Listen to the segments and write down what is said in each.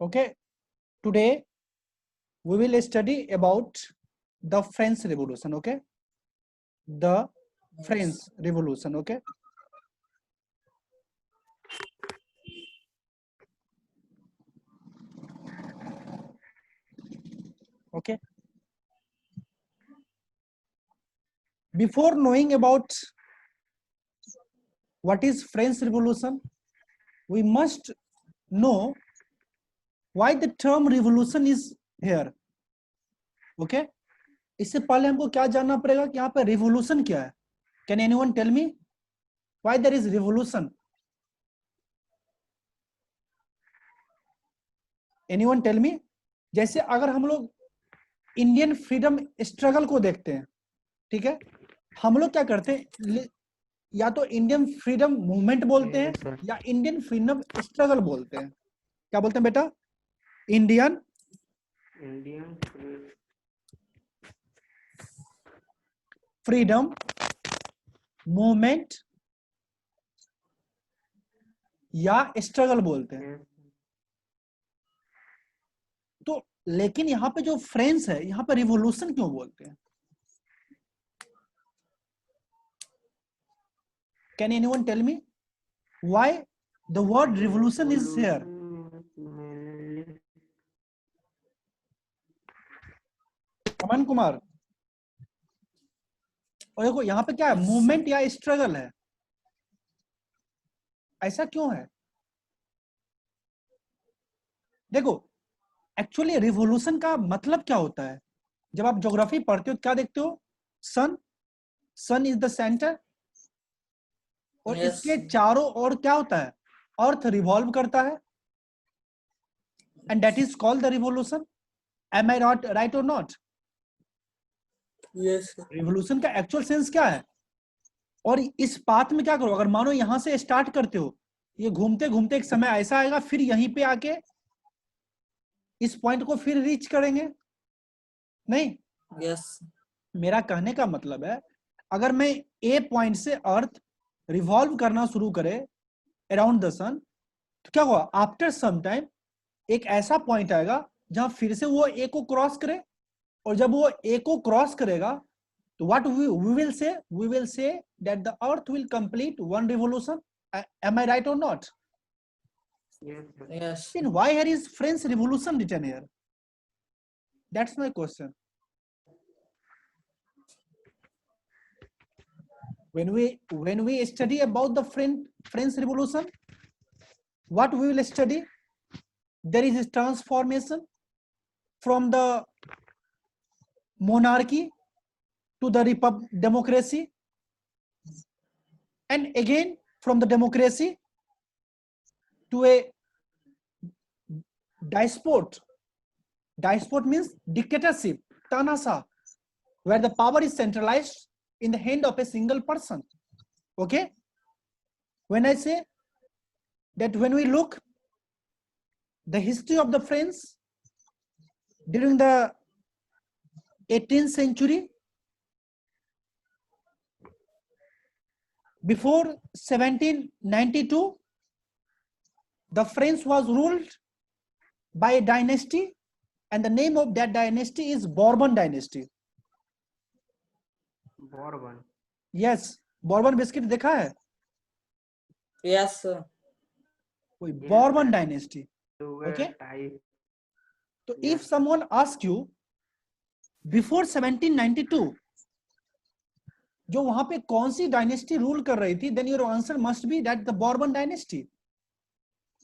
Okay, today we will study about the French Revolution. Okay, the French Revolution. Okay, okay. Before knowing about what is French Revolution, we must know why the term revolution is here. Okay, इससे पहले हमको क्या जानना पड़ेगा कि यहाँ पे revolution क्या है. Can anyone tell me why there is revolution? Anyone tell me? जैसे अगर हम लोग इंडियन फ्रीडम स्ट्रगल को देखते हैं, ठीक है, हम लोग क्या करते हैं, या तो इंडियन फ्रीडम मूवमेंट बोलते हैं या इंडियन फ्रीडम स्ट्रगल बोलते हैं. क्या बोलते हैं बेटा? इंडियन फ्रीडम मूवमेंट या स्ट्रगल बोलते हैं. तो लेकिन यहाँ पे जो फ्रेंच है, यहाँ पे रिवोल्यूशन क्यों बोलते हैं? Can anyone tell me why the word revolution is here? Aman Kumar. और देखो यहाँ पे क्या है, मूवमेंट या स्ट्रगल है. ऐसा क्यों है? देखो एक्चुअली रिवोल्यूशन का मतलब क्या होता है. जब आप ज्योग्राफी पढ़ते हो क्या देखते हो? सन इज द सेंटर और इसके चारों ओर क्या होता है? अर्थ रिवॉल्व करता है and that is called the revolution. Am I not right और नॉट? यस. रिवोल्यूशन का एक्चुअल सेंस क्या है? और इस पाथ में क्या करो, अगर मानो यहां से स्टार्ट करते हो, ये घूमते घूमते एक समय ऐसा आएगा फिर यहीं पे आके इस पॉइंट को फिर रीच करेंगे. नहीं. यस. मेरा कहने का मतलब है, अगर मैं ए पॉइंट से अर्थ रिवॉल्व करना शुरू करे अराउंड द सन, तो क्या होगा? आफ्टर सम टाइम एक ऐसा पॉइंट आएगा जहां फिर से वो ए को क्रॉस करे, और जब वो ए को क्रॉस करेगा तो what we will say that the earth will complete one revolution. Am I right और नॉट? Yes. Then why here is French Revolution written here? That's my question. When we study about the French Revolution, what we will study? There is a transformation from the monarchy to the democracy, and again from the democracy to a despot. Despot means dictatorship, tanasa, where the power is centralized in the hand of a single person. Okay, when I say that, when we look the history of the French during the 18th century, before 1792, the French was ruled by a dynasty, and the name of that dynasty is Bourbon dynasty. Bourbon. Yes, Bourbon biscuit देखा है? Yes, sir. कोई Yes, Bourbon sir. dynasty. Okay. तो Yes, if someone asks you before 1792 जो वहां पे कौन सी dynasty rule कर रही थी, then your answer must be that the Bourbon dynasty.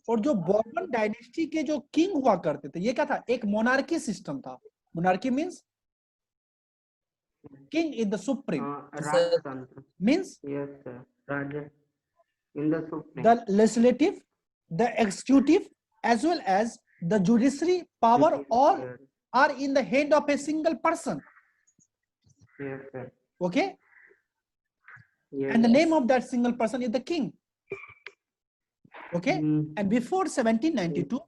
और जो बॉर्बन डायनेस्टी के जो किंग हुआ करते थे, ये क्या था? एक मोनार्की सिस्टम था. Monarchy means king is the supreme, Rajtantra. means Yes, sir. Raja. In the Supreme. the legislative, the executive, as well as the judiciary power all Yes, are in the hand of a single person. yes, sir. Okay, Yes. and the name of that single person is the king. Okay, and before 1792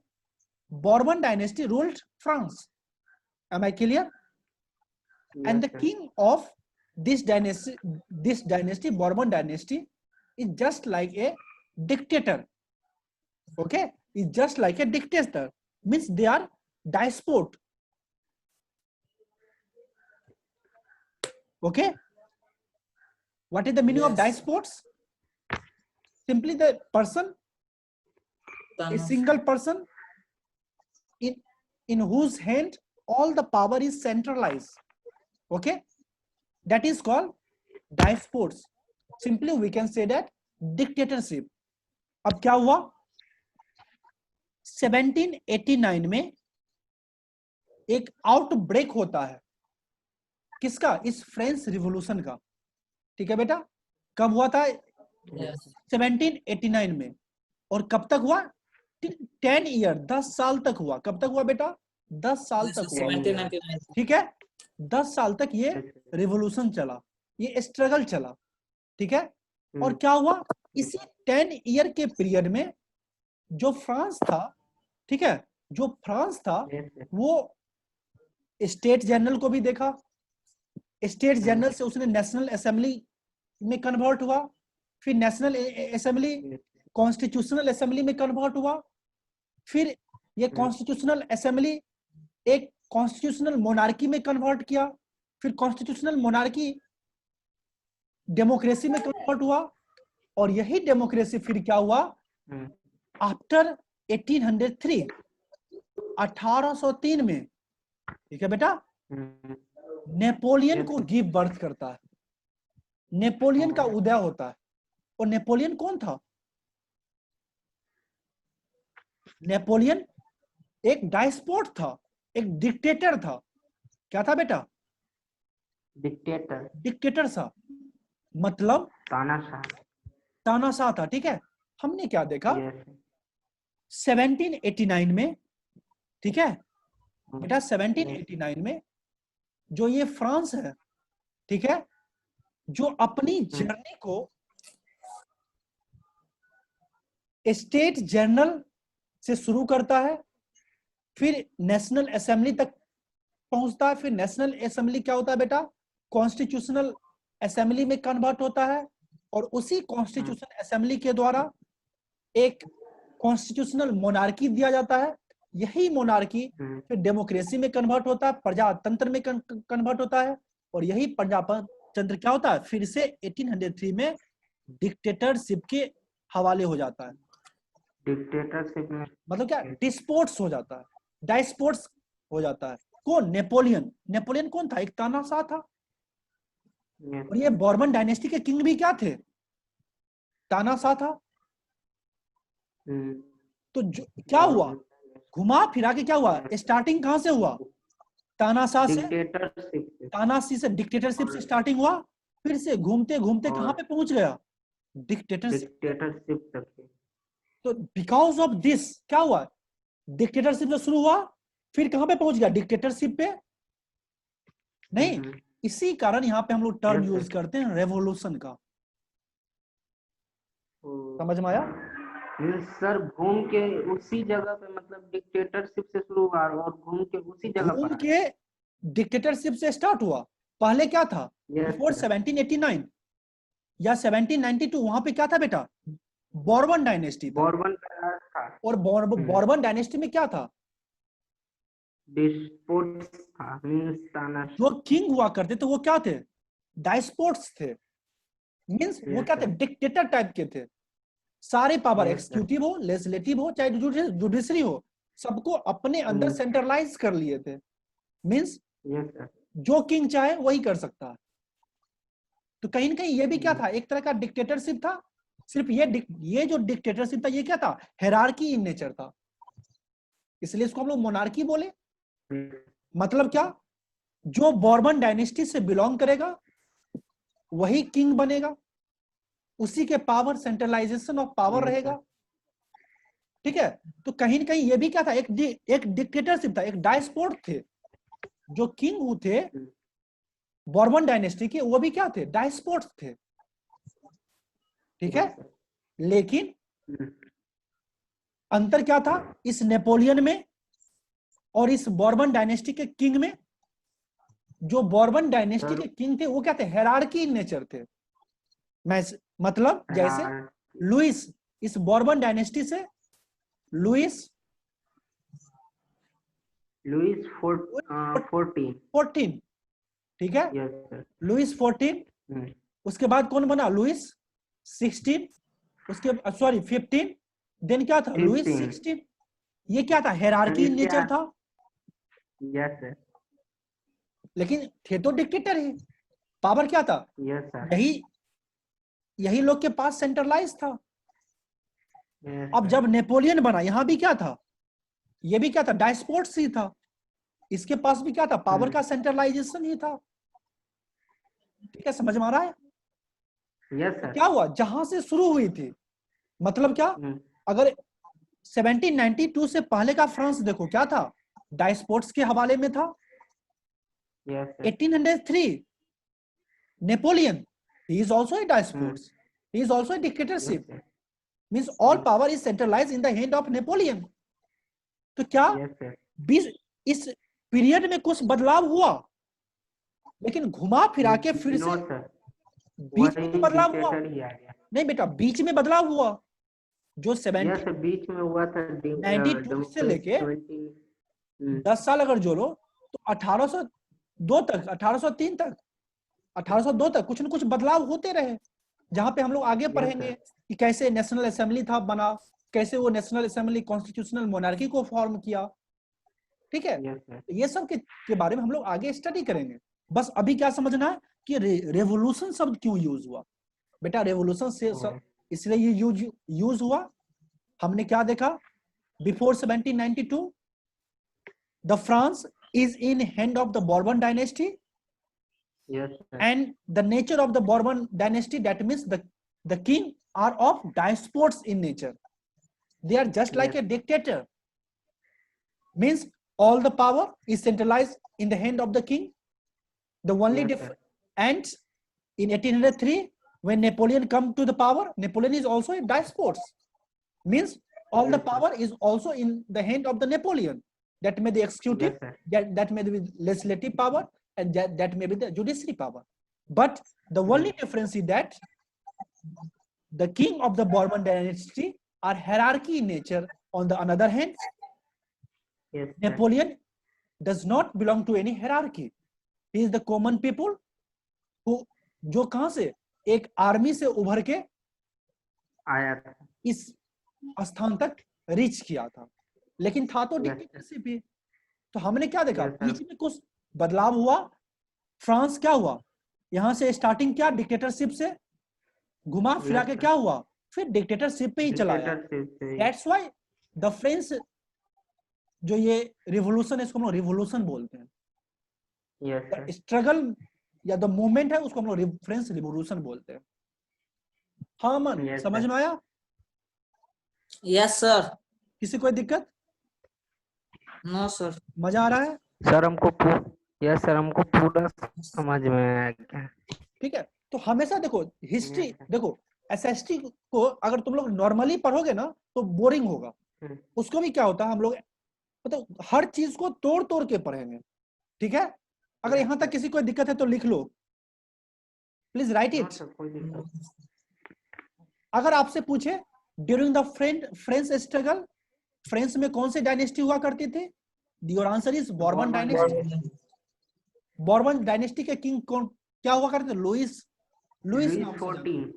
Bourbon dynasty ruled France. Am I clear? And the Yes, sir. king of this dynasty, Bourbon dynasty, is just like a dictator. Okay, is just like a dictator. means they are despot. Okay, what is the meaning of Yes. despots? Simply the person, a Thanos. single person in whose hand all the power is centralized. Okay, that is called despots. Simply we can say that dictatorship. अब क्या हुआ 1789 में एक outbreak होता है किसका, इस French revolution का। ठीक है बेटा, कब हुआ था Yes. 1789 में, और कब तक हुआ 10 ईयर 10 साल तक हुआ। कब तक हुआ बेटा 10 साल Yes, तक हुआ। 1799. ठीक है, 10 साल तक ये रिवॉल्यूशन चला, ये स्ट्रगल चला। ठीक है, और क्या हुआ इसी 10 ईयर के पीरियड में जो फ्रांस था, ठीक है, जो फ्रांस था वो स्टेट जनरल को भी देखा, स्टेट जनरल से उसने नेशनल असेंबली में कन्वर्ट हुआ, फिर नेशनल असेंबली कॉन्स्टिट्यूशनल असेंबली में कन्वर्ट हुआ, फिर ये कॉन्स्टिट्यूशनल असेंबली एक कॉन्स्टिट्यूशनल मोनार्की में कन्वर्ट किया, फिर कॉन्स्टिट्यूशनल मोनार्की डेमोक्रेसी में कन्वर्ट हुआ, और यही डेमोक्रेसी फिर क्या हुआ आफ्टर 1803 1803 में। ठीक है बेटा, नेपोलियन को गिव बर्थ करता है, नेपोलियन का उदय होता है। और नेपोलियन कौन था, नेपोलियन एक डायस्पोट था, एक डिक्टेटर था। क्या था बेटा, डिक्टेटर, डिक्टेटर था, मतलब तानाशाह। तानाशाह था। ठीक है, हमने क्या देखा 1789 में, ठीक है बेटा 1789 में जो ये फ्रांस है, ठीक है, जो अपनी जर्नी को स्टेट जनरल से शुरू करता है, फिर नेशनल असेंबली तक पहुंचता है, फिर नेशनल असेंबली क्या होता है बेटा कॉन्स्टिट्यूशनल असेंबली में कन्वर्ट होता है, और उसी कॉन्स्टिट्यूशनल असेंबली के द्वारा एक कॉन्स्टिट्यूशनल मोनार्की दिया जाता है। यही मोनार्की फिर डेमोक्रेसी में कन्वर्ट होता है, प्रजातंत्र में कन्वर्ट होता है, और यही प्रजातंत्र क्या होता है फिर से 1803 में डिक्टेटरशिप के हवाले हो जाता है। डिक्टेटरशिप में मतलब क्या डिस्पोर्ट्स हो जाता है, डायस्पोर्ट्स हो जाता है। कौन, नेपोलियन। नेपोलियन कौन था, एक तानाशाह था, और ये बॉर्बन डायनेस्टी के किंग भी क्या थे, तानाशाह था। तो क्या हुआ, घुमा फिरा के क्या हुआ, स्टार्टिंग कहां से हुआ, तानाशाह से, डिक्टेटरशिप, तानाशाह से डिक्टेटरशिप से स्टार्टिंग हुआ, फिर से घूमते घूमते कहां पे पहुंच गया, डिक्टेटरशिप तक। तो बिकॉज ऑफ दिस क्या हुआ, डिक्टेटरशिप से शुरू हुआ, फिर कहां पे पहुंच गया, डिक्टेटरशिप पे नहीं। इसी कारण यहाँ पे हम लोग टर्म यूज करते हैं रेवोल्यूशन का। समझ में आया सर, घूम के उसी जगह पे, मतलब डिक्टेटरशिप से शुरू हुआ और घूम के उसी जगह घूम पर के डिक्टेटरशिप से स्टार्ट हुआ। पहले क्या था, बिफोर 1789 या 1792 वहां पे क्या था बेटा, बॉर्बन डायनेस्टी था। बॉर्बन का राज था, और बॉर्बन डायनेस्टी में क्या था, डिस्पोट्स था, मींस तानाशाह। जो किंग हुआ करते थे वो क्या थे, डायस्पोर्ट्स थे, मींस वो क्या थे, डिक्टेटर टाइप के थे। सारे पावर एक्सिक्यूटिव हो, लेजिस्लेटिव हो, चाहे जुडिशरी हो, सबको अपने अंदर सेंट्रलाइज कर लिए थे। मींस जो किंग चाहे वही कर सकता है। तो कहीं ना कहीं ये भी क्या था, एक तरह का डिक्टेटरशिप था। सिर्फ ये जो डिक्टेटरशिप था ये क्या था, हेरार्की इन नेचर था, इसलिए इसको हम लोग मोनार्की बोले। मतलब क्या, जो बॉर्बन डायनेस्टी से बिलोंग करेगा वही किंग बनेगा, उसी के पावर, सेंट्रलाइजेशन ऑफ पावर रहेगा। ठीक है, तो कहीं ना कहीं ये भी क्या था, एक डिक्टेटरशिप था, एक डायस्पोर्ट थे। जो किंग थे बॉर्बन डायनेस्टी के, वो भी क्या थे, डायस्पोर्ट थे। ठीक है, लेकिन अंतर क्या था इस नेपोलियन में और इस बॉर्बन डायनेस्टी के किंग में। जो बॉर्बन डायनेस्टी के किंग थे वो क्या थे, हेरार्की इन नेचर थे। मतलब जैसे लुइस, इस बॉर्बन डायनेस्टी से लुइस लुइस 14। 14, ठीक है, यस सर। लुइस 14, उसके बाद कौन बना, लुइस 16, उसके सॉरी 15, देन क्या था, लुइस 15। 16। ये क्या था, हेरार्की इन नेचर था, यस सर। लेकिन थे तो डिक्टेटर ही, पावर क्या था, यस सर। यही लोग के पास सेंट्रलाइज था। यस अब सर। जब नेपोलियन बना, यहां भी क्या था, ये भी क्या था, डायस्पोर्ट्स ही था, इसके पास भी क्या था, पावर का सेंट्रलाइजेशन ही था। ठीक है, समझ में आ रहा है। यस तो सर। क्या हुआ, जहां से शुरू हुई थी, मतलब क्या, अगर 1792 से पहले का फ्रांस देखो क्या था, डायस्पोर्ट्स के हवाले में था। Yes sir. 1803 Napoleon, he is also a despots, he is also a dictatorship, means all power is centralized in the hand of Napoleon। तो क्या यस सर। 20 इस पीरियड में कुछ बदलाव हुआ, लेकिन घुमा फिरा के फिर से नो सर, बीच में तो वही बदलाव हुआ, डिक्टेटर ही आ गया। नहीं बेटा, बीच में बदलाव हुआ, जो यस 70 सर, बीच में हुआ था 92 से लेके 20। 10 साल अगर जोड़ो तो 1802 तक, 1803 तक, 1802 तक कुछ न कुछ बदलाव होते रहे, जहां पे हम लोग आगे पढ़ेंगे कि कैसे नेशनल असेंबली था बना, कैसे वो नेशनल असेंबली कॉन्स्टिट्यूशनल मोनार्की को फॉर्म किया। ठीक है, ये सब के बारे में हम लोग आगे स्टडी करेंगे। बस अभी क्या समझना है कि रेवोल्यूशन शब्द क्यों यूज हुआ। बेटा रेवोल्यूशन से इसलिए ये यूज हुआ, हमने क्या देखा, before 1792 the France is in hand of the Bourbon dynasty. Yes, sir. And the nature of the Bourbon dynasty, that means the king are of despots in nature. They are just like a dictator. Means all the power is centralized in the hand of the king. The only difference, and in 1803 when Napoleon come to the power, Napoleon is also a despot. Means all the power is also in the hand of the Napoleon. That may be the executive, that may be legislative power, and that may be the judiciary power. But the only difference is that the king of the Bourbon dynasty are hierarchy in nature. On the another hand, Napoleon does not belong to any hierarchy. He is the common people who जो कहां से एक army से उभर के आया था, इस स्थान तक रीच किया था, लेकिन था तो डिक्टेटरशिप ही। तो हमने क्या देखा, बीच में कुछ बदलाव हुआ, फ्रांस क्या हुआ, यहां से स्टार्टिंग क्या डिक्टेटरशिप से घुमा फिरा के क्या हुआ, फिर डिक्टेटरशिप पे ही चला गया। दैट्स व्हाई द फ्रेंच जो ये रिवॉल्यूशन है, इसको हम लोग रिवॉल्यूशन बोलते हैं। स्ट्रगल या द मूवमेंट है, उसको हम लोग फ्रेंच रिवॉल्यूशन बोलते हैं। हाँ मन, समझ में आया? Yes sir. किसी कोई दिक्कत? No sir. मजा आ रहा है? सर हमको यस सर, हमको पूरा समझ में आया क्या। ठीक है, तो हमेशा देखो हिस्ट्री, देखो एसएसटी को अगर तुम लोग नॉर्मली पढ़ोगे ना तो बोरिंग होगा, उसको भी क्या होता है, हम लोग मतलब हर चीज को तोड़ तोड़ के पढ़ेंगे। ठीक है, अगर यहां तक किसी कोई दिक्कत है तो लिख लो, प्लीज राइट इट। अगर आपसे पूछे during the French struggle, French में कौन सी डायनेस्टी हुआ करती थी, your answer is Bourbon dynasty. Bourbon dynasty के किंग कौन क्या हुआ करते थे, Louis 14,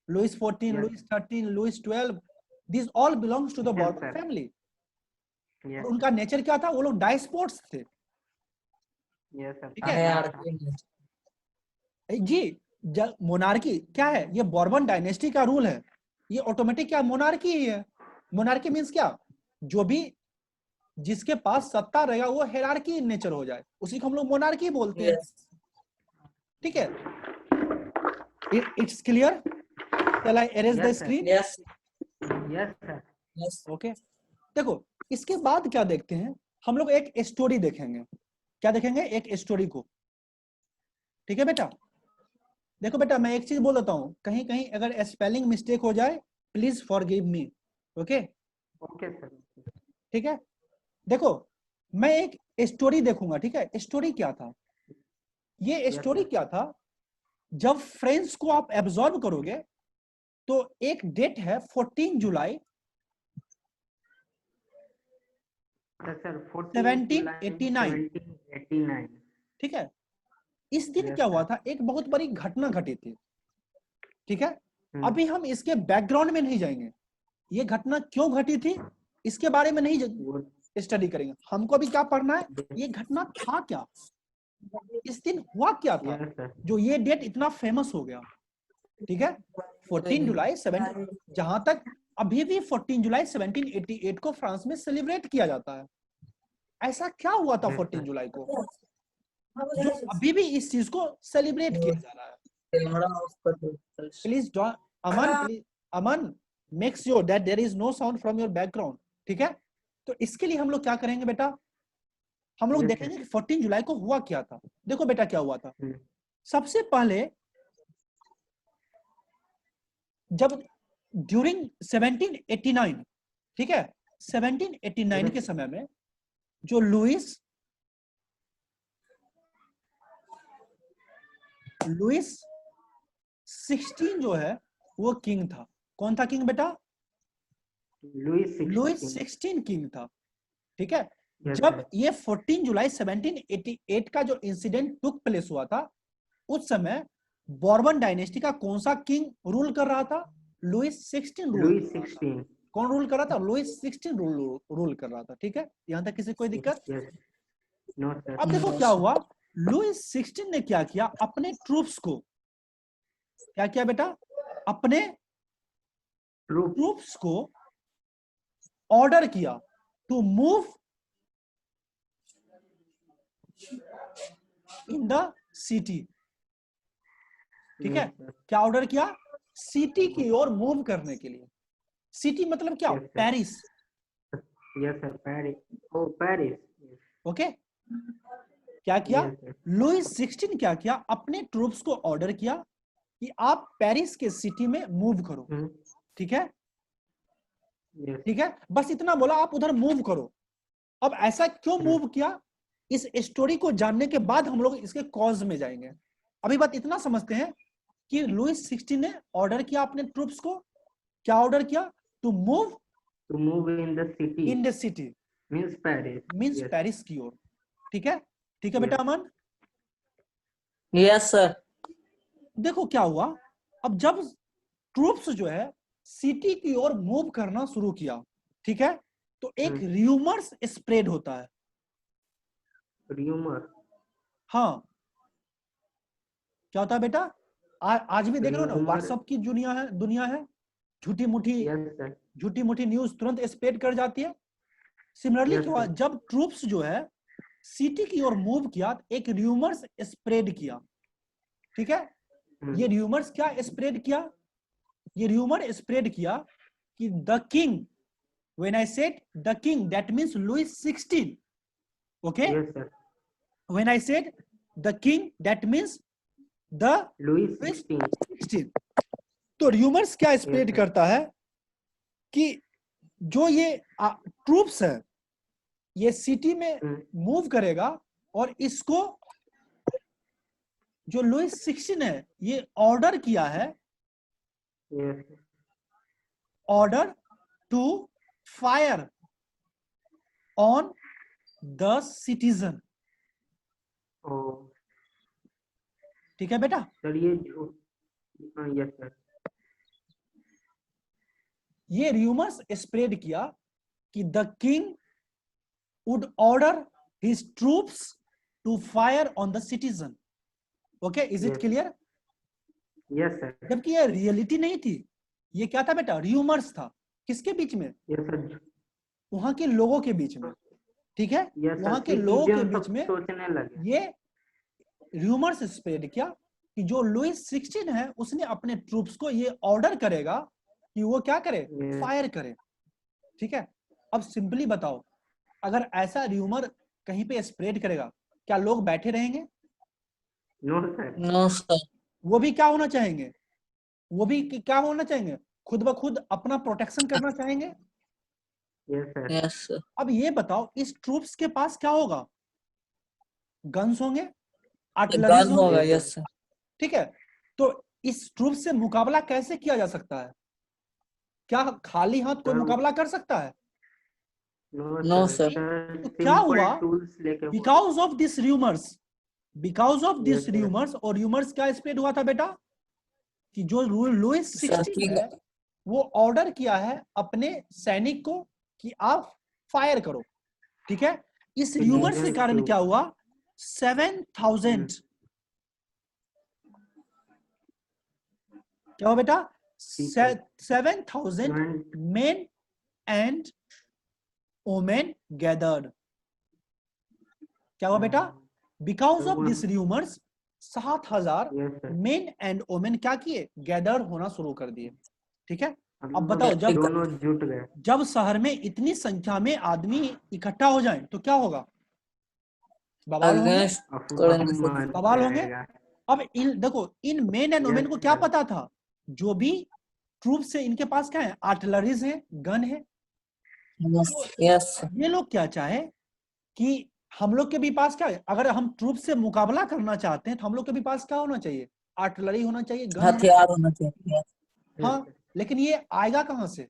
Louis 13, Louis 12, this all belongs to the Bourbon family. उनका नेचर क्या था, वो लोग डायस्पोर्ट्स थे। ठीक है जी, मोनार्की क्या है, ये बॉर्बन डायनेस्टी का रूल है, ये ऑटोमेटिक क्या मोनार्की ही है। मोनार्की मींस क्या, जो भी जिसके पास सत्ता रहेगा वो हेरार्की इन नेचर हो जाए, उसी को हम लोग मोनार्की बोलते हैं। ठीक है, it's clear? Shall I erase the screen? Yes yes okay, देखो इसके बाद क्या देखते हैं हम लोग, एक स्टोरी देखेंगे। क्या देखेंगे, एक स्टोरी को। ठीक है बेटा, देखो बेटा मैं एक चीज बोल देता हूँ, कहीं कहीं अगर स्पेलिंग मिस्टेक हो जाए please forgive me. Okay sir. ठीक है, देखो मैं एक स्टोरी देखूंगा। ठीक है, स्टोरी क्या था, ये स्टोरी क्या था, जब फ्रेंच को आप एब्जॉर्ब करोगे तो एक डेट है 14 जुलाई सर 1789 1789। ठीक है। इस दिन Yes, क्या हुआ sir. था, एक बहुत बड़ी घटना घटी थी, ठीक है। हम्म, अभी हम इसके बैकग्राउंड में नहीं जाएंगे, ये घटना क्यों घटी थी इसके बारे में नहीं वो स्टडी करेंगे। हमको अभी क्या पढ़ना है, ये घटना था क्या, इस दिन हुआ क्या था yes, sir. जो ये डेट इतना फेमस हो गया, ठीक है। 14 जुलाई 7, जहां तक अभी भी 14 जुलाई 1788 को फ्रांस में सेलिब्रेट किया जाता है। ऐसा क्या हुआ था Yes, 14 sir. जुलाई को जो अभी भी इस चीज को सेलिब्रेट किया जा रहा है। कैमरा ऑफ कर दो। Please Aman, please Aman, make sure that there is no sound from your background, ठीक है। तो इसके लिए हम लोग क्या करेंगे बेटा, हम लोग Yes, देखेंगे कि 14 जुलाई को हुआ क्या था। देखो बेटा क्या हुआ था, हम्म, सबसे पहले जब ड्यूरिंग 1789, ठीक है, 1789 के समय में जो लुइस 16 जो है वो किंग था। कौन था किंग बेटा, लुइस लुइस 16. 16 किंग था, ठीक है। Yes, जब sir. ये 14 जुलाई 1788 का जो इंसिडेंट टुक प्लेस हुआ था, उस समय बॉर्बन डायनेस्टी का कौन सा किंग रूल कर रहा था, लुइस 16 रूल लुइस कर रहा था। 16. कौन रूल कर रहा था, लुइस 16 रूल कर रहा था, ठीक है। यहां तक किसी कोई दिक्कत। Yes. No, sir. अब देखो क्या हुआ, लुइस 16 ने क्या किया, अपने ट्रूप्स को क्या किया बेटा, अपने True. ट्रूप्स को ऑर्डर किया to move in the city, ठीक है। Yes, sir. क्या ऑर्डर किया, सिटी की ओर मूव करने के लिए। सिटी मतलब क्या, Yes, sir. Paris, Yes, sir. Paris. Oh, Paris. Yes. Okay. क्या किया, Yes, sir. लुइस 16 क्या किया, अपने ट्रूप्स को ऑर्डर किया कि आप पेरिस के सिटी में मूव करो, Hmm. ठीक है, Yes. ठीक है। बस इतना बोला, आप उधर मूव करो। अब ऐसा क्यों मूव किया, इस स्टोरी को जानने के बाद हम लोग इसके कॉज में जाएंगे। अभी बात इतना समझते हैं कि लुइस 16 ने ऑर्डर किया अपने ट्रूप्स को, क्या ऑर्डर किया, to move To move in the city in the city, means Paris. Means Yes. Paris की ओर, ठीक है, ठीक है Yes. बेटा अमन। Yes sir. देखो क्या हुआ, अब जब ट्रूप्स जो है सिटी की ओर मूव करना शुरू किया, ठीक है, तो एक र्यूमर्स स्प्रेड होता है। Rumor. हाँ, क्या होता है बेटा, आज भी देख रहे हो ना, Rumor. व्हाट्सएप की दुनिया है, झूठी मुठी Yes, sir. न्यूज तुरंत स्प्रेड कर जाती है। सिमिलरली Yes, क्या हुआ, sir. जब ट्रूप्स जो है सिटी की ओर मूव किया, एक र्यूमर्स स्प्रेड किया, ठीक है। Hmm. ये र्यूमर्स क्या स्प्रेड किया, ये र्यूमर स्प्रेड किया कि the king, when I said the king that means Louis 16, okay. Yes, sir. When I said the king that means the Louis Louis 16. 16। तो र्यूमर्स क्या स्प्रेड sir. करता है कि जो ये ट्रूप्स है ये सिटी में Hmm. मूव करेगा और इसको जो लुइस 16 है ये ऑर्डर किया है, Yes. Order to fire on the citizen, Oh, ठीक है बेटा। sir, ये जो yes, sir. ये र्यूमर्स स्प्रेड किया कि the king would order his troops to fire on the citizen, okay, is it Yes. Clear. Yes, sir. जबकि ये रियलिटी नहीं थी, ये क्या था बेटा, र्यूमर्स था। किसके बीच में, Yes, sir. वहां के लोगों के बीच में, ठीक है। Yes, sir. वहां के लोगों के Citizen बीच सब में सोचने लगे. ये र्यूमर्स स्प्रेड किया कि जो लुइस 16 है उसने अपने ट्रूप्स को ये ऑर्डर करेगा कि वो क्या करे, Yes. फायर करे, ठीक है। अब सिंपली बताओ, अगर ऐसा र्यूमर कहीं पे स्प्रेड करेगा, क्या लोग बैठे रहेंगे, No, sir. No sir. वो भी क्या होना चाहेंगे, वो भी क्या होना चाहेंगे, खुद ब खुद अपना प्रोटेक्शन करना चाहेंगे। Yes, sir. Yes sir. अब ये बताओ, इस ट्रूप्स के पास क्या होगा, गन्स होंगे, आर्टिलरीज गन होगा, होंगे, यस सर। ठीक है। तो इस ट्रूप से मुकाबला कैसे किया जा सकता है, क्या खाली हाथ कोई Sir, मुकाबला कर सकता है, नो सर। तो क्या हुआ? टूल्स लेके because of this rumours, Yes, sir. और रूमर्स क्या स्प्रेड हुआ था बेटा कि जो लुइस सर 16 है वो ऑर्डर किया है अपने सैनिक को कि आप फायर करो, ठीक है। इस रूमर्स के कारण क्या हुआ, 7,000 क्या हुआ बेटा, 7,000 men and women gathered। क्या हुआ बेटा, because of this rumours 7,000 Yes, sir. Main and women क्या किए, गैदर होना शुरू कर दिए, ठीक है। अब बताओ, जब दोनों जुट गए। जब शहर में इतनी संख्या में आदमी इकट्ठा हो जाएं तो क्या होगा, बवाल होंगे, अगेंस्ट करेंगे सर। बवाल होंगे। अब इन देखो, इन मेन एंड वोमेन को क्या पता था, जो भी ट्रूप से इनके पास क्या है, आर्टिलरीज है, गन है। यस ये लोग क्या चाहे कि हम लोग के भी पास क्या है, अगर हम ट्रूप से मुकाबला करना चाहते हैं तो हम लोग के भी पास क्या होना चाहिए, आर्टिलरी होना चाहिए, गन हथियार होना चाहिए। हाँ, लेकिन ये आएगा कहां से?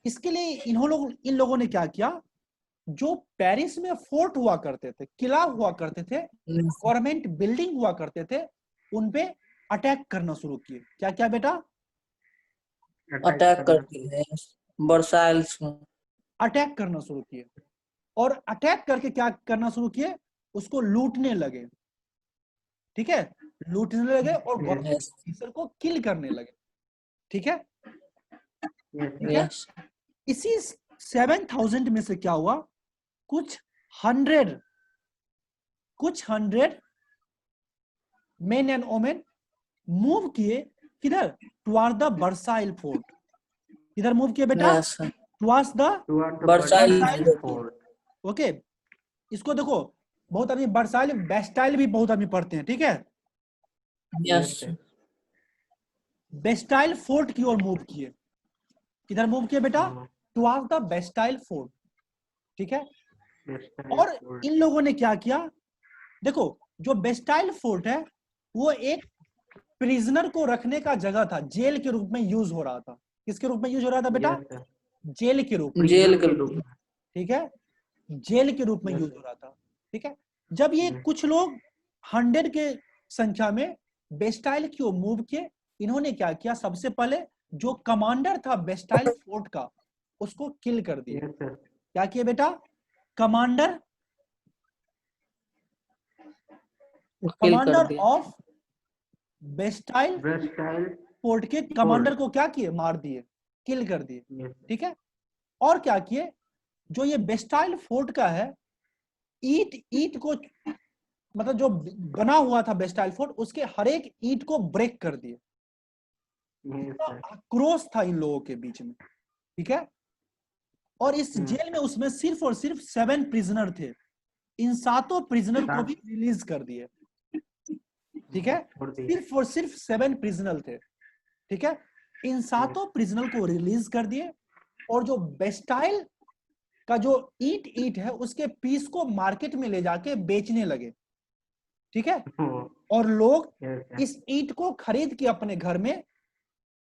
इसके लिए इन लोगों ने क्या किया, जो पेरिस में फोर्ट हुआ करते थे, किला हुआ करते थे, गवर्नमेंट बिल्डिंग हुआ करते थे, उनपे अटैक करना शुरू किए। क्या क्या बेटा, अटैक करती है वर्साइल्स में। अटैक करना शुरू किए, और अटैक करके क्या करना शुरू किए, उसको लूटने लगे, ठीक है, लूटने लगे और गवर्नमेंट ऑफिसर को किल करने लगे, ठीक है, ठीक है। यस इसी 7,000 में से क्या हुआ, कुछ 100 मेन एंड वोमेन मूव किए, किधर, टुवार्ड द वर्साइल फोर्ट। किधर मूव किए बेटा, yes towards the Versailles fort. Okay. इसको देखो, बहुत आदमी वर्साइल बेस्टाइल भी बहुत आदमी पढ़ते हैं, ठीक है। यस बेस्टाइल फोर्ट की ओर मूव किए। किधर मूव किए बेटा, टुवार्ड्स द बेस्टाइल फोर्ट, ठीक है। और इन लोगों ने क्या किया, देखो जो बेस्टाइल फोर्ट है वो एक प्रिजनर को रखने का जगह था, जेल के रूप में यूज हो रहा था। किसके रूप में यूज हो रहा था बेटा, जेल के रूप में, जेल के रूप में। ठीक है, जेल के रूप में यूज हो रहा था, ठीक है। जब ये कुछ लोग 100 के संख्या में बेस्टाइल की ओर मूव किए, इन्होंने क्या किया, सबसे पहले जो कमांडर था बेस्टाइल फोर्ट का उसको किल कर दिया। क्या किया बेटा, कमांडर ऑफ बेस्टाइल फोर्ट के कमांडर को क्या किए, मार दिए, किल कर दिए, ठीक है। और क्या किए, जो ये बेस्टाइल फोर्ट का है, ईट को, मतलब जो बना हुआ था बेस्टाइल फोर्ट, उसके हर एक ईट को ब्रेक कर दिए। आक्रोश था इन लोगों के बीच में, ठीक है। और इस जेल में उसमें सिर्फ और सिर्फ 7 प्रिजनर थे। इन 7 प्रिजनर को भी रिलीज कर दिए, ठीक है, सिर्फ और सिर्फ 7 प्रिजनर थे, ठीक है। इन 7 प्रिजनर को रिलीज कर दिए, और जो बेस्टाइल का जो ईट है उसके पीस को मार्केट में ले जाके बेचने लगे, ठीक है। और लोग इस ईट को खरीद के अपने घर में,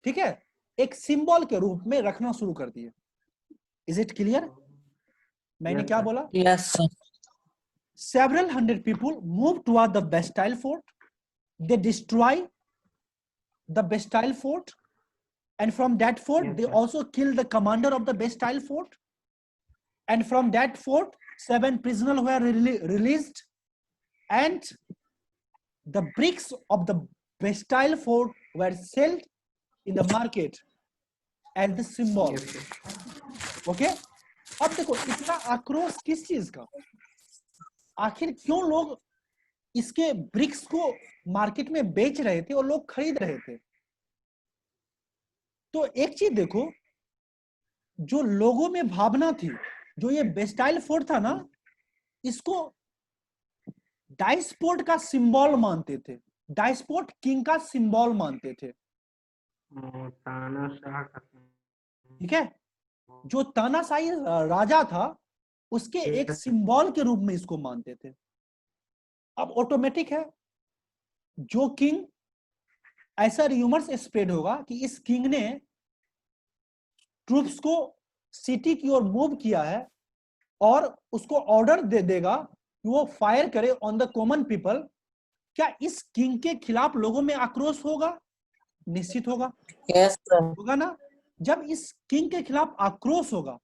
ठीक है, एक सिंबल के रूप में रखना शुरू कर दिए। इज इट क्लियर, मैंने क्या बोला? Yes Several hundred people moved toward the Bastille Fort. They destroy the Bastille Fort, and from that fort they also killed the commander of the Bastille Fort. And from that fort 7 prisoners were released, and the bricks of the Bastille Fort were sold in the market as the symbol. Okay, अब देखो इतना आक्रोश किस चीज का, आखिर क्यों लोग इसके ब्रिक्स को मार्केट में बेच रहे थे और लोग खरीद रहे थे? तो एक चीज देखो, जो लोगों में भावना थी, जो ये बेस्टाइल फोर्ट था ना, इसको डाइस्पोर्ट का सिंबल मानते थे, डाइस्पोर्ट किंग का सिंबल मानते थे, ठीक है। जो तानाशाही राजा था उसके एक सिंबल के रूप में इसको मानते थे। अब ऑटोमेटिक है, जो किंग, ऐसा रूमर्स स्प्रेड होगा कि इस किंग ने ट्रूप्स को सिटी की ओर मूव किया है और उसको ऑर्डर दे देगा कि वो फायर करे ऑन द कॉमन पीपल, क्या इस किंग के खिलाफ लोगों में आक्रोश होगा? निश्चित होगा, Yes, sir. होगा ना। जब इस किंग के खिलाफ आक्रोश होगा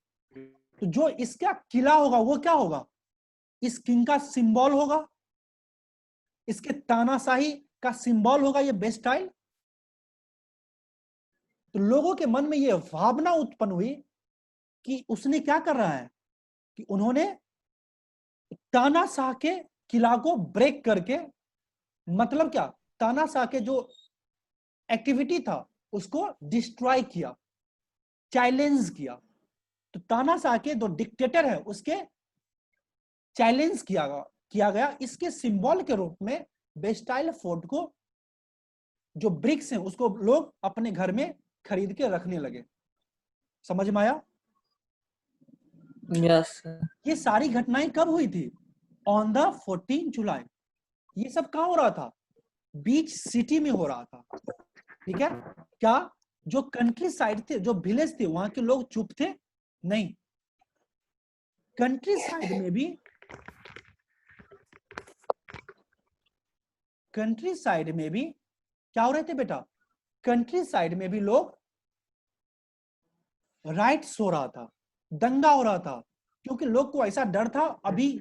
तो जो इसका किला होगा वो क्या होगा? इस किंग का सिंबल होगा, इसके तानाशाही का सिंबल होगा ये बेस्टाइल। तो लोगों के मन में ये भावना उत्पन्न हुई कि उसने क्या कर रहा है कि उन्होंने तानाशाह के किला को ब्रेक करके, मतलब क्या, तानाशाह के जो एक्टिविटी था उसको डिस्ट्रॉय किया, चैलेंज किया। तो तानाशाह के जो डिक्टेटर है उसके चैलेंज किया गया। इसके सिंबल के रूप में बेस्टाइल फोर्ट को, जो ब्रिक्स हैं उसको लोग अपने घर में खरीद के रखने लगे। समझ में आया? Yes, sir. ये सारी घटनाएं कब हुई थी? ऑन द 14 जुलाई। ये सब कहाँ हो रहा था? बीच सिटी में हो रहा था। ठीक है, क्या जो कंट्री साइड थे, जो विलेज थे, वहां के लोग चुप थे? नहीं, कंट्री साइड में भी, कंट्री साइड में भी क्या हो रहे थे बेटा? कंट्री साइड में भी लोग, राइट्स हो रहा था, दंगा हो रहा था, क्योंकि लोग को ऐसा डर था अभी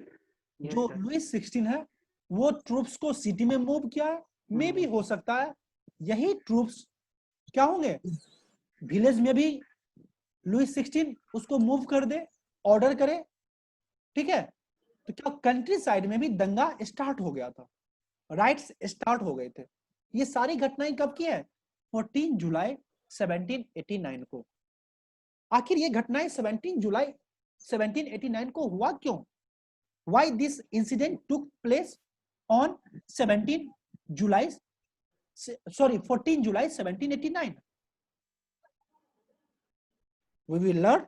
जो लुइस 16 है वो ट्रूप्स को सिटी में मूव किया है। मे भी हो सकता है यही ट्रूप्स क्या होंगे, विलेज में भी लुइस 16 उसको मूव कर दे, ऑर्डर करे। ठीक है, तो क्या कंट्री साइड में भी दंगा स्टार्ट हो गया था, राइट्स स्टार्ट हो गए थे। ये सारी घटनाएं कब की है? 14 जुलाई 1789 को। आखिर ये घटनाएं 17 जुलाई 1789 को हुआ क्यों? Why this incident took place on 14 July 1789? We will learn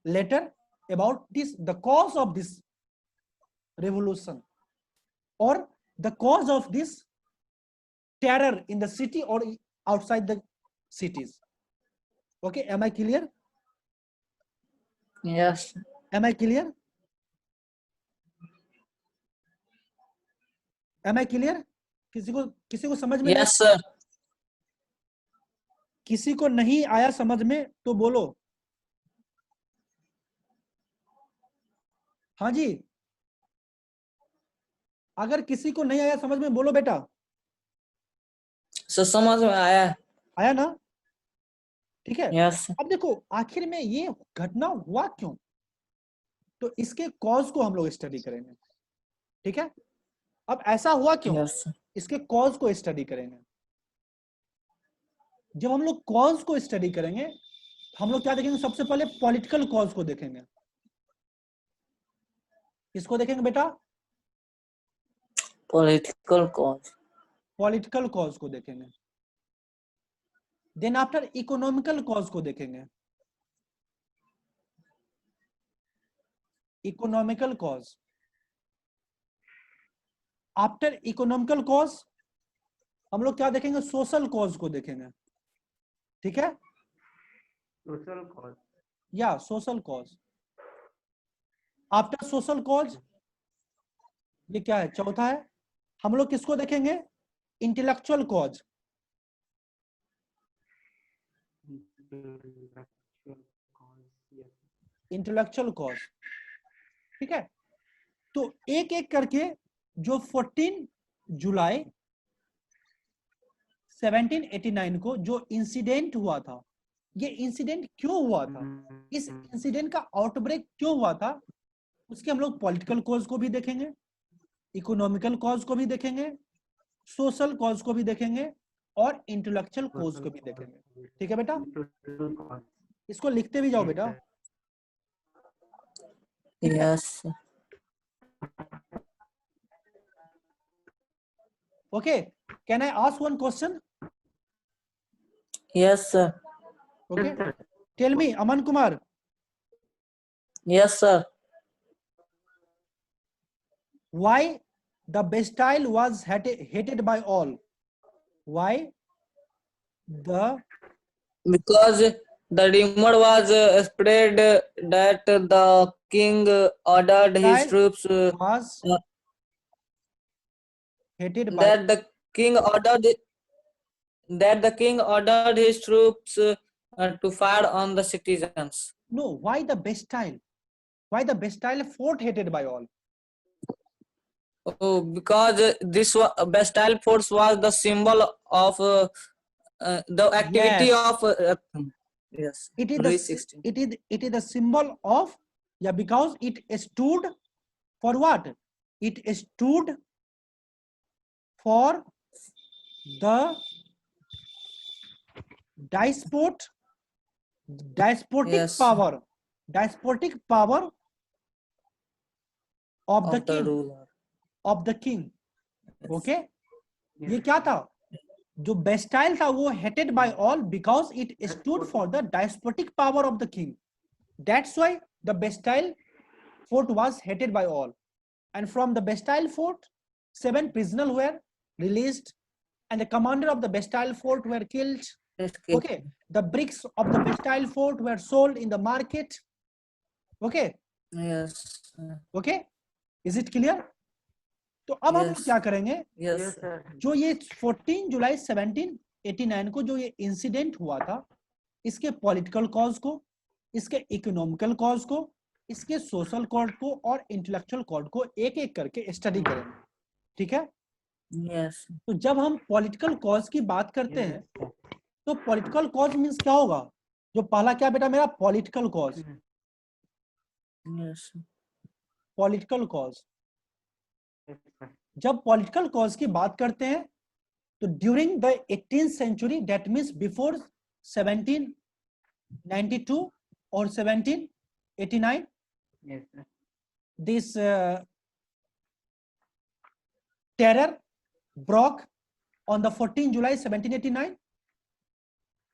later about this, the cause of this revolution or the cause of this terror in the city or outside the cities. Okay, am I clear? Yes. Am I clear? Am I clear? किसी को समझ में? Yes, sir. किसी को नहीं आया समझ में तो बोलो। हाँ जी, अगर किसी को नहीं आया समझ में बोलो बेटा। सर समझ में आया? आया ना? ठीक है। Yes. अब देखो आखिर में ये घटना हुआ क्यों, तो इसके कॉज को हम लोग स्टडी करेंगे। ठीक है, अब ऐसा हुआ क्यों, Yes, sir. इसके कॉज को स्टडी करेंगे। जब हम लोग कॉज को स्टडी करेंगे हम लोग क्या देखेंगे? सबसे पहले पॉलिटिकल कॉज को देखेंगे। किसको देखेंगे बेटा? Political cause. पॉलिटिकल कॉज को देखेंगे। देन आफ्टर इकोनॉमिकल कॉज को देखेंगे। Economical cause. After economical cause हम लोग क्या देखेंगे? सोशल कॉज को देखेंगे। ठीक है, सोशल कॉज या social cause. After social cause ये क्या है? चौथा है। हम लोग किसको देखेंगे? Intellectual cause. Intellectual cause. ठीक है, तो एक एक करके जो 14 जुलाई 1789 को जो इंसिडेंट हुआ था, ये इंसिडेंट क्यों हुआ था, इस इंसिडेंट का आउटब्रेक क्यों हुआ था, उसके हम लोग पॉलिटिकल कॉज को भी देखेंगे, इकोनॉमिकल कॉज को भी देखेंगे, सोशल कॉज को भी देखेंगे और इंटेलेक्चुअल कॉज को भी देखेंगे। ठीक है बेटा, इसको लिखते भी जाओ बेटा। Yes. Okay, can I ask one question? Yes, sir. Okay, tell me, Aman Kumar, Yes, sir. why the Bastille was hated by all? Why the Because The rumor was spread that the king ordered his Child troops was uh, hated by that the king ordered his troops to fire on the citizens. no. Why the Bastille? Why the Bastille fort hated by all? Oh, because Bastille Force was the symbol of the activity Yes, of yes, it is Louis the 16. it is the symbol of, yeah, because it stood for what? It stood for the despotic Yes, despotic power of the of the king, ruler. of the king. Yes. Okay, ये Yes. क्या था? जो Bastille था वो hated by all because it stood for the despotic power of the king. That's why the Bastille fort was hated by all. And from the Bastille fort, 7 prisoners were released, and the commander of the Bastille fort were killed. Escape. Okay, the bricks of the Bastille fort were sold in the market. Okay, Yes. okay, is it clear? तो अब हम लोग Yes. क्या करेंगे? Yes. Yes, sir. जो ये 14 जुलाई 1789 को जो ये इंसिडेंट हुआ था, इसके पॉलिटिकल कॉज को, इसके इकोनॉमिकल कॉज को, इसके सोशल कॉज को और इंटेलेक्चुअल कॉज को एक एक करके स्टडी करेंगे. ठीक है? Yes. तो जब हम पॉलिटिकल कॉज की बात करते हैं तो पॉलिटिकल कॉज मींस क्या होगा? जो पहला क्या बेटा मेरा? Political cause. Yes. Political cause. Yes, sir. जब पॉलिटिकल कॉज की बात करते हैं तो during the 18th century, that means before 1792 और 1789, Yes, sir. this terror broke on the 14 July 1789,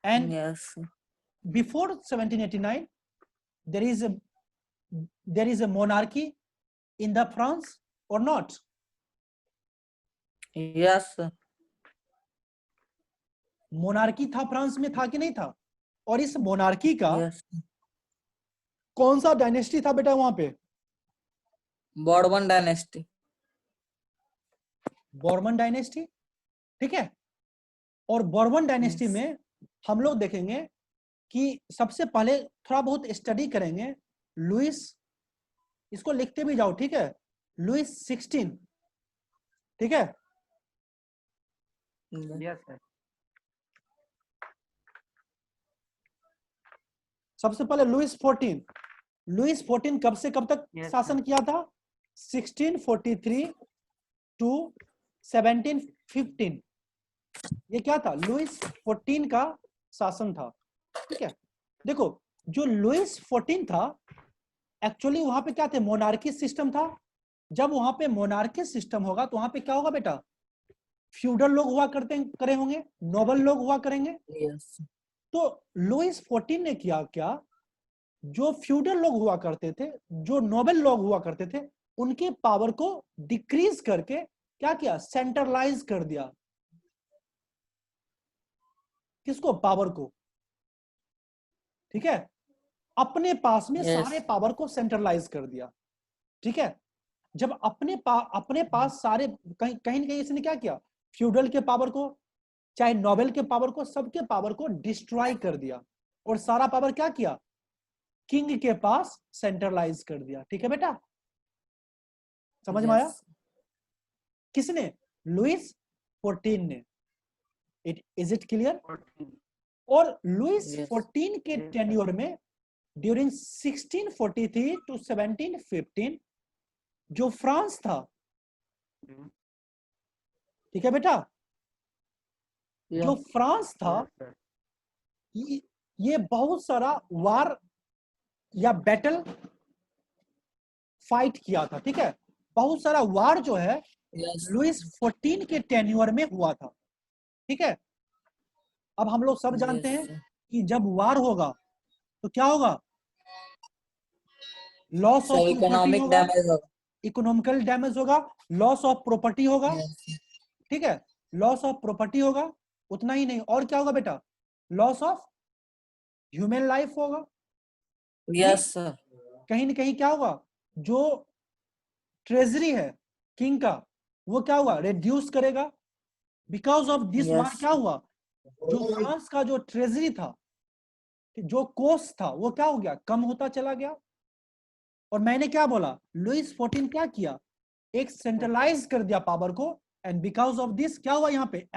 and Yes. before 1789 there is a monarchy in the France or not? Yes. Monarchy था France में, था कि नहीं था? और इस मोनार्की का Yes. कौन सा डायनेस्टी था बेटा वहां पे? Bourbon dynasty. Bourbon dynasty. ठीक है? और बॉर्बन डायनेस्टी Yes. में हम लोग देखेंगे कि सबसे पहले थोड़ा बहुत स्टडी करेंगे लुइस, इसको लिखते भी जाओ, ठीक है? लुइस 16. ठीक है? Yes, sir. सबसे पहले लुइस 14. लुइस 14 कब से कब तक Yes, शासन sir. किया था? 1643 टू 1715. ये क्या था? लुइस 14 का शासन था. ठीक है? देखो, जो लुइस 14 था एक्चुअली वहां पे क्या थे? मोनार्की सिस्टम था. जब वहां पे मोनार्की सिस्टम होगा तो वहां पे क्या होगा बेटा? फ्यूडल लोग हुआ करे होंगे, नोबल लोग हुआ करेंगे. Yes. तो लुइस 14 ने किया क्या? जो फ्यूडल लोग हुआ करते थे, जो नोबल लोग हुआ करते थे, उनके पावर को डिक्रीज करके क्या किया? सेंट्रलाइज कर दिया. किसको? पावर को. ठीक है? अपने पास में Yes. सारे पावर को सेंट्रलाइज कर दिया. ठीक है? जब अपने पास सारे, कहीं कहीं न कहीं इसने क्या किया? फ्यूडल के पावर को, चाहे नोबेल के पावर को, सबके पावर को डिस्ट्रॉय कर दिया और सारा पावर क्या किया? किंग के पास सेंट्रलाइज कर दिया. ठीक है बेटा? समझ में आया? Yes. किसने? लुइस 14 ने. Is it clear? 14. और लुइस Yes. 14 के Yes, टेन्योर में ड्यूरिंग 1643 टू 1715 जो फ्रांस था, ठीक है बेटा, जो Yeah. फ्रांस था, Yes, sir. ये बहुत सारा वार या बैटल फाइट किया था. ठीक है? बहुत सारा वार जो है Yes. लुइस 14 के टेन्योर में हुआ था. ठीक है? अब हम लोग सब जानते Yes. हैं कि जब वार होगा तो क्या होगा? Loss So of property economic होगा, damage होगा. इकोनॉमिकल डैमेज होगा, लॉस ऑफ प्रॉपर्टी होगा. Yes. ठीक है? लॉस ऑफ प्रॉपर्टी होगा. उतना ही नहीं, और क्या होगा बेटा? लॉस ऑफ ह्यूमन लाइफ होगा, Yes, sir. कहीं ना कहीं क्या होगा, जो ट्रेजरी है किंग का वो क्या हुआ, रिड्यूस करेगा। Because of this war Yes. क्या हुआ, जो फ्रांस का जो ट्रेजरी था, जो कोस्ट था, वो क्या हो गया, कम होता चला गया। और मैंने क्या बोला, लुइस 14 क्या किया, एक सेंट्रलाइज कर दिया पावर को, एंड बिकॉज ऑफ दिस क्या हुआ, यहाँ पे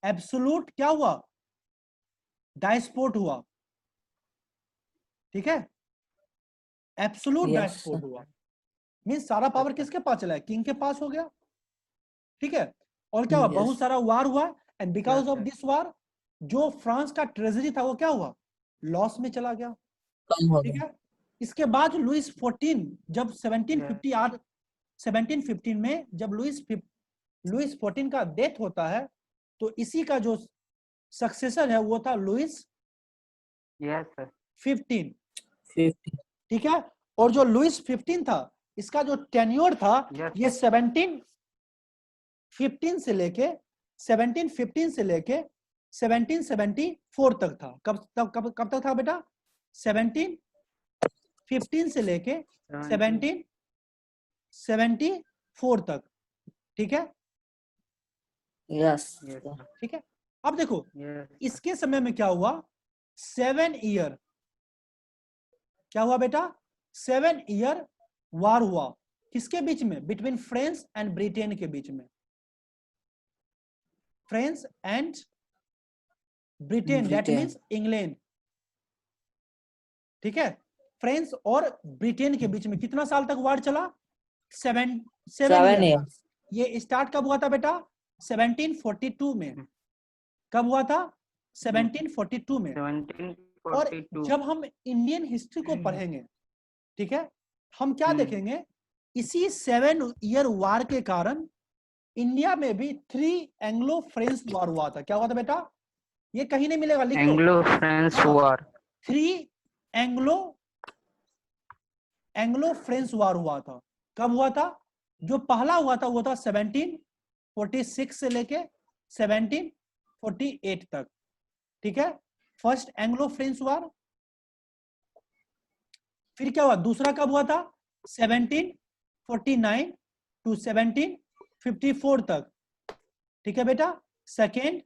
एब्सोल्यूट क्या हुआ, डायस्पोर्ट हुआ। ठीक है, एब्सोल्यूट Yes, डायस्पोर्ट sir. हुआ, मीन सारा पावर किसके पास चला है, किंग के पास हो गया। ठीक है, और क्या हुआ, Yes. बहुत सारा वार हुआ, and because of sir. This वार जो फ्रांस का ट्रेजरी था वो क्या हुआ, लॉस में चला गया। कम हो ठीक गया। है, इसके बाद लुइस 14 जब 1715 में जब लुइस 14 का डेथ होता है, तो इसी का जो सक्सेसर है वो था लुइस Yes, sir. 15। 50. ठीक है, और जो लुइस 15 था, इसका जो टेन्योर था, Yes, ये 1715 से लेके 1774 तक था। कब तक था बेटा, 1715 से लेके 1774 तक। ठीक है, Yes. Yes, sir. sir. ठीक है, अब देखो Yes, sir. इसके समय में क्या हुआ, 7 ईयर क्या हुआ बेटा, 7 ईयर वार हुआ, किसके बीच में, बिटवीन फ्रांस एंड ब्रिटेन के बीच में, France and Britain, that Britain. Means England. ठीक है, फ्रांस और ब्रिटेन के बीच में कितना साल तक वार चला, 7 7 ईयर। years. ये स्टार्ट कब हुआ था बेटा, 1742 में। कब हुआ था, 1742 में। और 1742. जब हम इंडियन हिस्ट्री को पढ़ेंगे, ठीक है, हम क्या देखेंगे, इसी 7 ईयर वार के कारण इंडिया में भी 3 एंग्लो फ्रेंच वार हुआ था। क्या हुआ था बेटा, ये कहीं नहीं मिलेगा, लिख लो, Anglo-French हाँ, War. 3 एंग्लो फ्रेंच वार हुआ था। कब हुआ था, जो पहला हुआ था वो था 1746 से लेके 1748 तक। ठीक है, फर्स्ट एंग्लो फ्रेंच वार। फिर क्या हुआ, दूसरा कब हुआ था, 1749 टू 1754 तक। ठीक है बेटा, सेकेंड